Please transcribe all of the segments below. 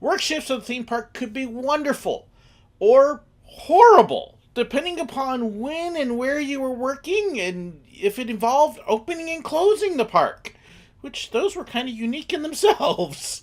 Work shifts at the theme park could be wonderful or horrible, depending upon when and where you were working and if it involved opening and closing the park, which those were kind of unique in themselves.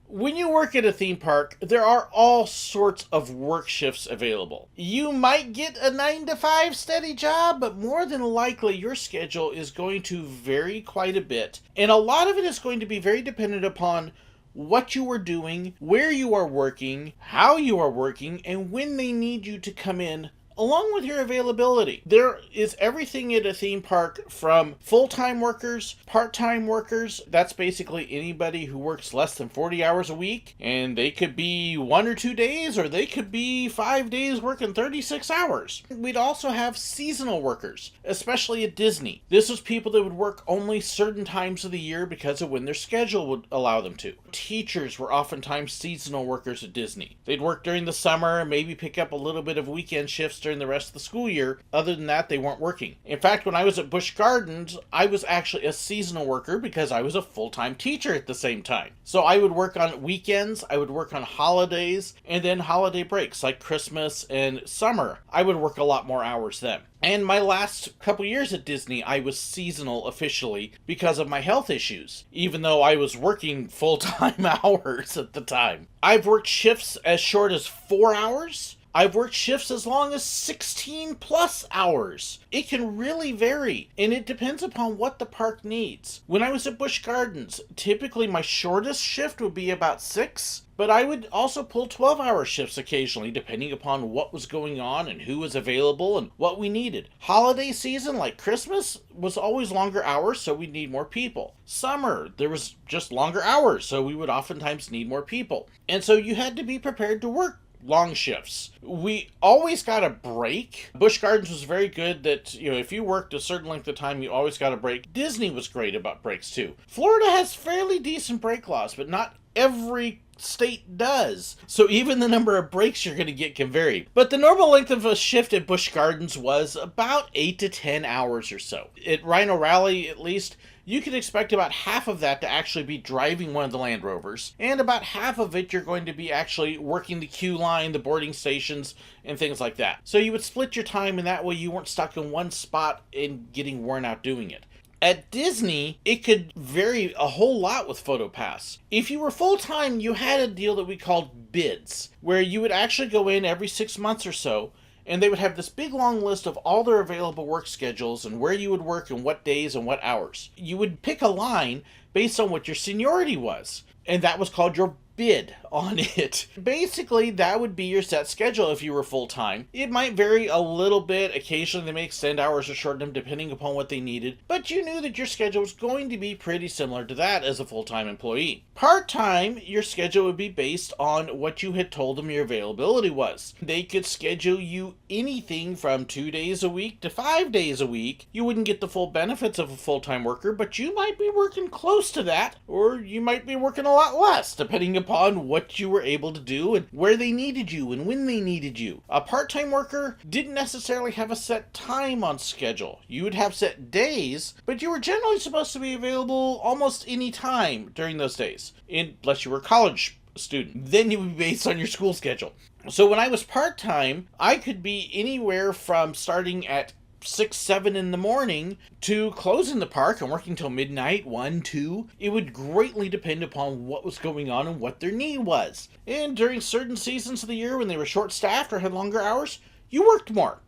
When you work at a theme park, there are all sorts of work shifts available. You might get a 9 to 5 steady job, but more than likely your schedule is going to vary quite a bit. And a lot of it is going to be very dependent upon what you are doing, where you are working, how you are working, and when they need you to come in, along with your availability. There is everything at a theme park from full-time workers, part-time workers. That's basically anybody who works less than 40 hours a week, and they could be 1 or 2 days, or they could be 5 days working 36 hours. We'd also have seasonal workers, especially at Disney. This was people that would work only certain times of the year because of when their schedule would allow them to. Teachers were oftentimes seasonal workers at Disney. They'd work during the summer, maybe pick up a little bit of weekend shifts during the rest of the school year. Other than that, they weren't working. In fact, when I was at Busch Gardens, I was actually a seasonal worker because I was a full-time teacher at the same time. So I would work on weekends, I would work on holidays, and then holiday breaks like Christmas and summer. I would work a lot more hours then. And my last couple years at Disney, I was seasonal officially because of my health issues, even though I was working full-time hours at the time. I've worked shifts as short as 4 hours. I've worked shifts as long as 16 plus hours. It can really vary, and it depends upon what the park needs. When I was at Busch Gardens, typically my shortest shift would be about 6, but I would also pull 12-hour shifts occasionally, depending upon what was going on and who was available and what we needed. Holiday season, like Christmas, was always longer hours, so we'd need more people. Summer, there was just longer hours, so we would oftentimes need more people. And so you had to be prepared to work long shifts. We always got a break. Busch Gardens was very good that, if you worked a certain length of time, you always got a break. Disney was great about breaks too. Florida has fairly decent break laws, but not every state does. So even the number of breaks you're going to get can vary. But the normal length of a shift at Busch Gardens was about 8 to 10 hours or so. At Rhino Rally, at least, you can expect about half of that to actually be driving one of the Land Rovers, and about half of it you're going to be actually working the queue line, the boarding stations, and things like that. So you would split your time, and that way you weren't stuck in one spot and getting worn out doing it. At Disney, it could vary a whole lot with PhotoPass. If you were full-time, you had a deal that we called bids, where you would actually go in every 6 months or so, and they would have this big long list of all their available work schedules and where you would work and what days and what hours. You would pick a line based on what your seniority was, and that was called your bid on it. Basically, that would be your set schedule if you were full-time. It might vary a little bit. Occasionally, they may extend hours or shorten them depending upon what they needed, but you knew that your schedule was going to be pretty similar to that as a full-time employee. Part-time, your schedule would be based on what you had told them your availability was. They could schedule you anything from 2 days a week to 5 days a week. You wouldn't get the full benefits of a full-time worker, but you might be working close to that, or you might be working a lot less, depending upon what you were able to do and where they needed you and when they needed you. A part-time worker didn't necessarily have a set time on schedule. You would have set days, but you were generally supposed to be available almost any time during those days, unless you were a college student. Then you would be based on your school schedule. So when I was part-time, I could be anywhere from starting at 6, 7 in the morning to closing the park and working till midnight, 1, 2. It would greatly depend upon what was going on and what their need was. And during certain seasons of the year when they were short-staffed or had longer hours, you worked more.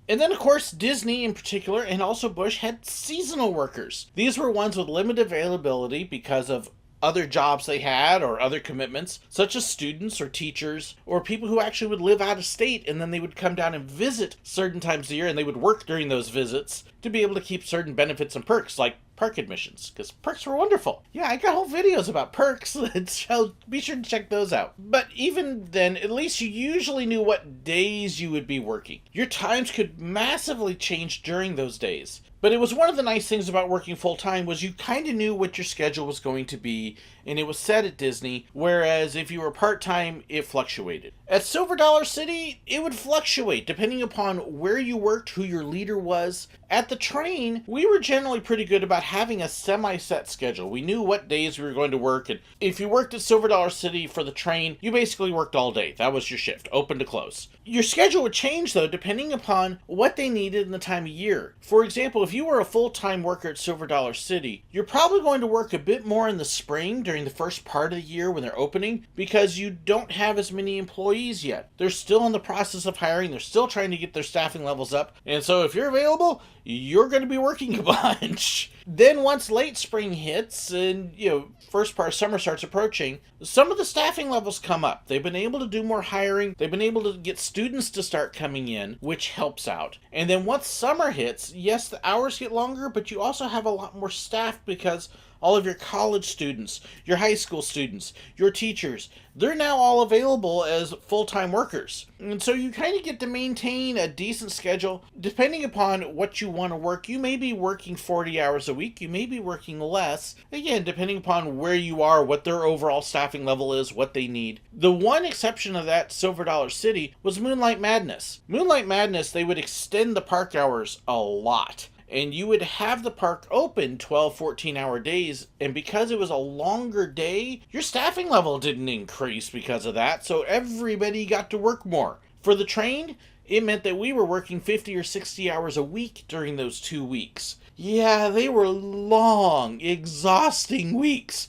And then, of course, Disney in particular, and also Busch, had seasonal workers. These were ones with limited availability because of other jobs they had or other commitments, such as students or teachers or people who actually would live out of state, and then they would come down and visit certain times of the year, and they would work during those visits to be able to keep certain benefits and perks like park admissions, because perks were wonderful. Yeah, I got whole videos about perks, so be sure to check those out. But even then, at least you usually knew what days you would be working. Your times could massively change during those days. But it was one of the nice things about working full-time was you kind of knew what your schedule was going to be, and it was set at Disney, whereas if you were part-time, it fluctuated. At Silver Dollar City, it would fluctuate depending upon where you worked, who your leader was. At the train, we were generally pretty good about having a semi-set schedule. We knew what days we were going to work, and if you worked at Silver Dollar City for the train, you basically worked all day. That was your shift, open to close. Your schedule would change, though, depending upon what they needed in the time of year. For example, if you were a full-time worker at Silver Dollar City, you're probably going to work a bit more in the spring during the first part of the year when they're opening, because you don't have as many employees yet. They're still in the process of hiring. They're still trying to get their staffing levels up. And so if you're available, you're going to be working a bunch. Then once late spring hits and, first part of summer starts approaching, some of the staffing levels come up. They've been able to do more hiring. They've been able to get students to start coming in, which helps out. And then once summer hits, yes, the hours get longer, but you also have a lot more staff because all of your college students, your high school students, your teachers, they're now all available as full-time workers. And so you kind of get to maintain a decent schedule. Depending upon what you want to work, you may be working 40 hours a week, you may be working less. Again, depending upon where you are, what their overall staffing level is, what they need. The one exception of that Silver Dollar City was Moonlight Madness. Moonlight Madness, they would extend the park hours a lot. And you would have the park open 12, 14-hour days, and because it was a longer day, your staffing level didn't increase because of that, so everybody got to work more. For the train, it meant that we were working 50 or 60 hours a week during those 2 weeks. Yeah, they were long, exhausting weeks.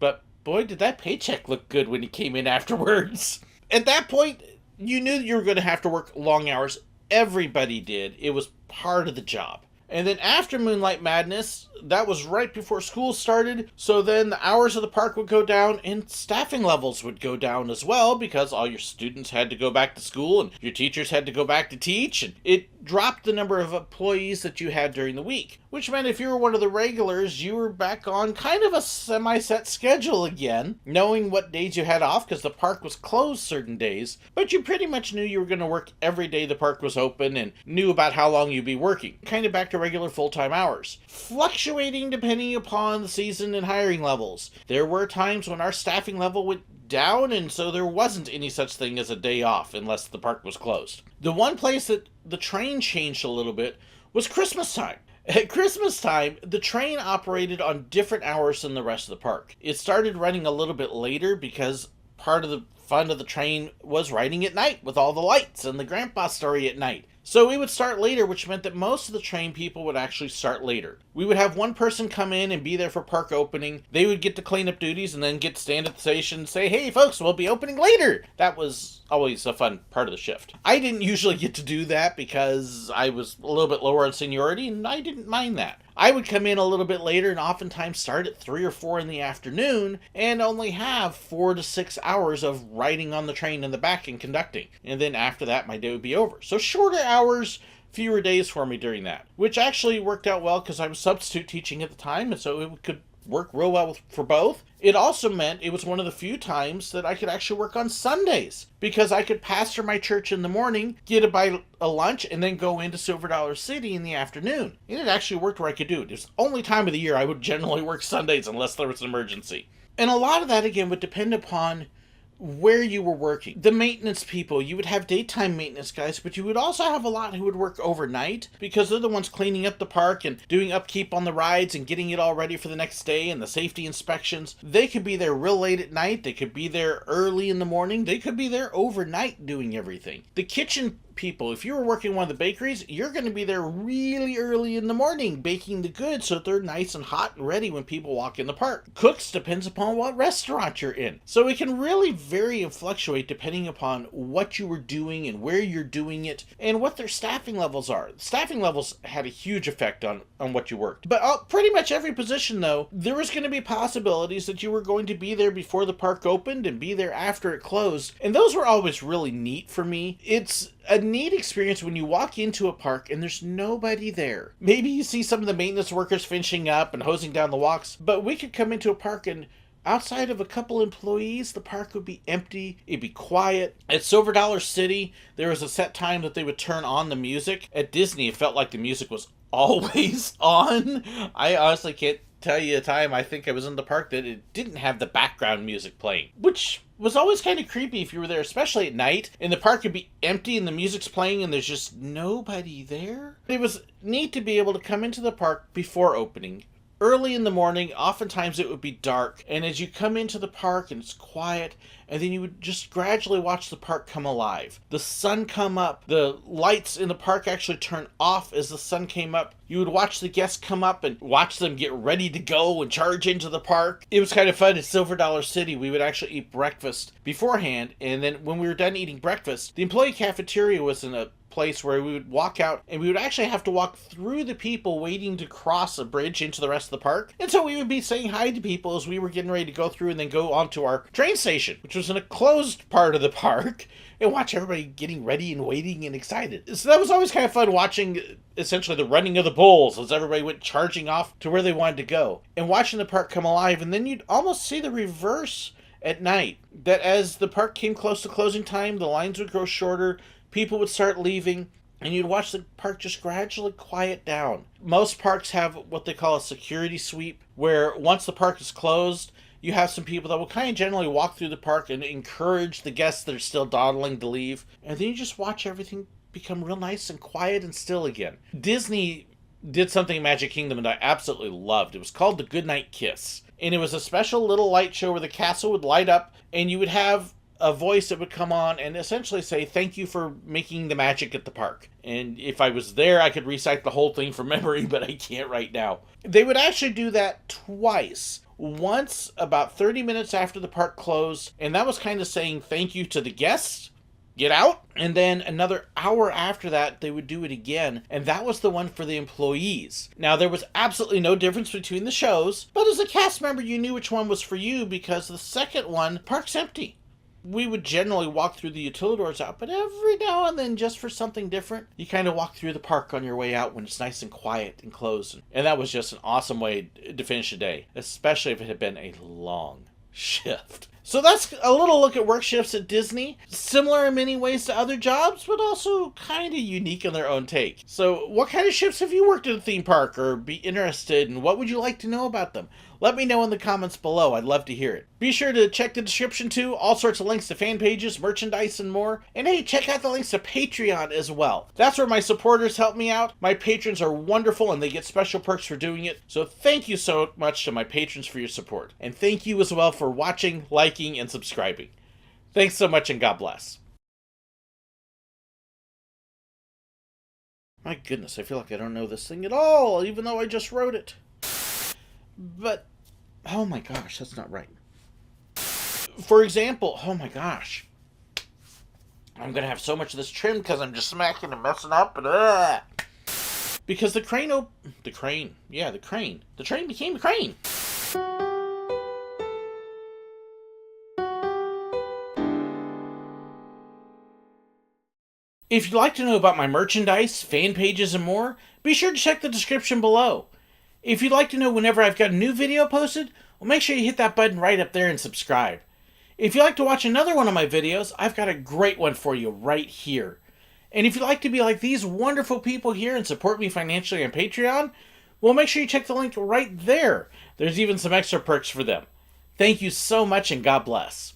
But boy, did that paycheck look good when it came in afterwards. At that point, you knew you were going to have to work long hours. Everybody did. It was part of the job. And then after Moonlight Madness, that was right before school started, so then the hours of the park would go down and staffing levels would go down as well because all your students had to go back to school and your teachers had to go back to teach, and it dropped the number of employees that you had during the week, which meant if you were one of the regulars, you were back on kind of a semi-set schedule again, knowing what days you had off because the park was closed certain days, but you pretty much knew you were going to work every day the park was open and knew about how long you'd be working, kind of back to regular full-time hours, fluctuating depending upon the season and hiring levels. There were times when our staffing level went down, and so there wasn't any such thing as a day off unless the park was closed. The one place that the train changed a little bit was Christmas time. At Christmas time, the train operated on different hours than the rest of the park. It started running a little bit later because part of the fun of the train was riding at night with all the lights and the grandpa story at night. So we would start later, which meant that most of the train people would actually start later. We would have one person come in and be there for park opening. They would get to clean up duties and then get to stand at the station and say, hey folks, we'll be opening later. That was always a fun part of the shift. I didn't usually get to do that because I was a little bit lower on seniority and I didn't mind that. I would come in a little bit later and oftentimes start at 3 or 4 in the afternoon and only have 4 to 6 hours of riding on the train in the back and conducting. And then after that, my day would be over. So shorter hours, fewer days for me during that, which actually worked out well because I was substitute teaching at the time, and so it could work real well for both. It also meant it was one of the few times that I could actually work on Sundays because I could pastor my church in the morning, get a lunch, and then go into Silver Dollar City in the afternoon. And it actually worked where I could do it. It was the only time of the year I would generally work Sundays unless there was an emergency. And a lot of that, again, would depend upon where you were working. The maintenance people, you would have daytime maintenance guys, but you would also have a lot who would work overnight because they're the ones cleaning up the park and doing upkeep on the rides and getting it all ready for the next day and the safety inspections. They could be there real late at night. They could be there early in the morning. They could be there overnight doing everything. The kitchen people, if you were working one of the bakeries, you're going to be there really early in the morning baking the goods so that they're nice and hot and ready when people walk in the park. Cooks depends upon what restaurant you're in. So it can really vary and fluctuate depending upon what you were doing and where you're doing it and what their staffing levels are. Staffing levels had a huge effect on what you worked. But pretty much every position, though, there was going to be possibilities that you were going to be there before the park opened and be there after it closed. And those were always really neat for me. It's a neat experience when you walk into a park and there's nobody there. Maybe you see some of the maintenance workers finishing up and hosing down the walks, but we could come into a park and outside of a couple employees, the park would be empty. It'd be quiet. At Silver Dollar City, there was a set time that they would turn on the music. At Disney, it felt like the music was always on. I honestly can't tell you a time I think I was in the park that it didn't have the background music playing, which was always kind of creepy if you were there, especially at night, and the park could be empty and the music's playing and there's just nobody there. It was neat to be able to come into the park before opening. Early in the morning, oftentimes it would be dark, and as you come into the park and it's quiet, and then you would just gradually watch the park come alive. The sun come up, the lights in the park actually turn off as the sun came up. You would watch the guests come up and watch them get ready to go and charge into the park. It was kind of fun. At Silver Dollar City, we would actually eat breakfast beforehand, and then when we were done eating breakfast, the employee cafeteria was in a place where we would walk out and we would actually have to walk through the people waiting to cross a bridge into the rest of the park. And so we would be saying hi to people as we were getting ready to go through and then go on to our train station, which was in a closed part of the park, and watch everybody getting ready and waiting and excited. So that was always kind of fun, watching essentially the running of the bulls as everybody went charging off to where they wanted to go and watching the park come alive. And then you'd almost see the reverse at night, that as the park came close to closing time, the lines would grow shorter, people would start leaving, and you'd watch the park just gradually quiet down. Most parks have what they call a security sweep, where once the park is closed, you have some people that will kind of generally walk through the park and encourage the guests that are still dawdling to leave. And then you just watch everything become real nice and quiet and still again. Disney did something in Magic Kingdom that I absolutely loved. It was called the Goodnight Kiss. And it was a special little light show where the castle would light up and you would have a voice that would come on and essentially say, thank you for making the magic at the park. And if I was there, I could recite the whole thing from memory, but I can't right now. They would actually do that twice. Once about 30 minutes after the park closed, and that was kind of saying thank you to the guests, get out. And then another hour after that, they would do it again, and that was the one for the employees. Now, there was absolutely no difference between the shows, but as a cast member, you knew which one was for you because the second one, park's empty. We would generally walk through the utilidors out, but every now and then, just for something different, you kind of walk through the park on your way out when it's nice and quiet and closed. And that was just an awesome way to finish the day, especially if it had been a long shift. So that's a little look at work shifts at Disney. Similar in many ways to other jobs, but also kind of unique in their own take. So what kind of shifts have you worked at a theme park or be interested in? What would you like to know about them? Let me know in the comments below. I'd love to hear it. Be sure to check the description too. All sorts of links to fan pages, merchandise, and more. And hey, check out the links to Patreon as well. That's where my supporters help me out. My patrons are wonderful and they get special perks for doing it. So thank you so much to my patrons for your support. And thank you as well for watching, liking, and subscribing. Thanks so much and God bless. My goodness, I feel like I don't know this thing at all, even though I just wrote it. But, oh my gosh, that's not right. For example, oh my gosh. I'm going to have so much of this trim because I'm just smacking and messing up. And, because the train became a crane. If you'd like to know about my merchandise, fan pages, and more, be sure to check the description below. If you'd like to know whenever I've got a new video posted, well, make sure you hit that button right up there and subscribe. If you'd like to watch another one of my videos, I've got a great one for you right here. And if you'd like to be like these wonderful people here and support me financially on Patreon, well, make sure you check the link right there. There's even some extra perks for them. Thank you so much and God bless.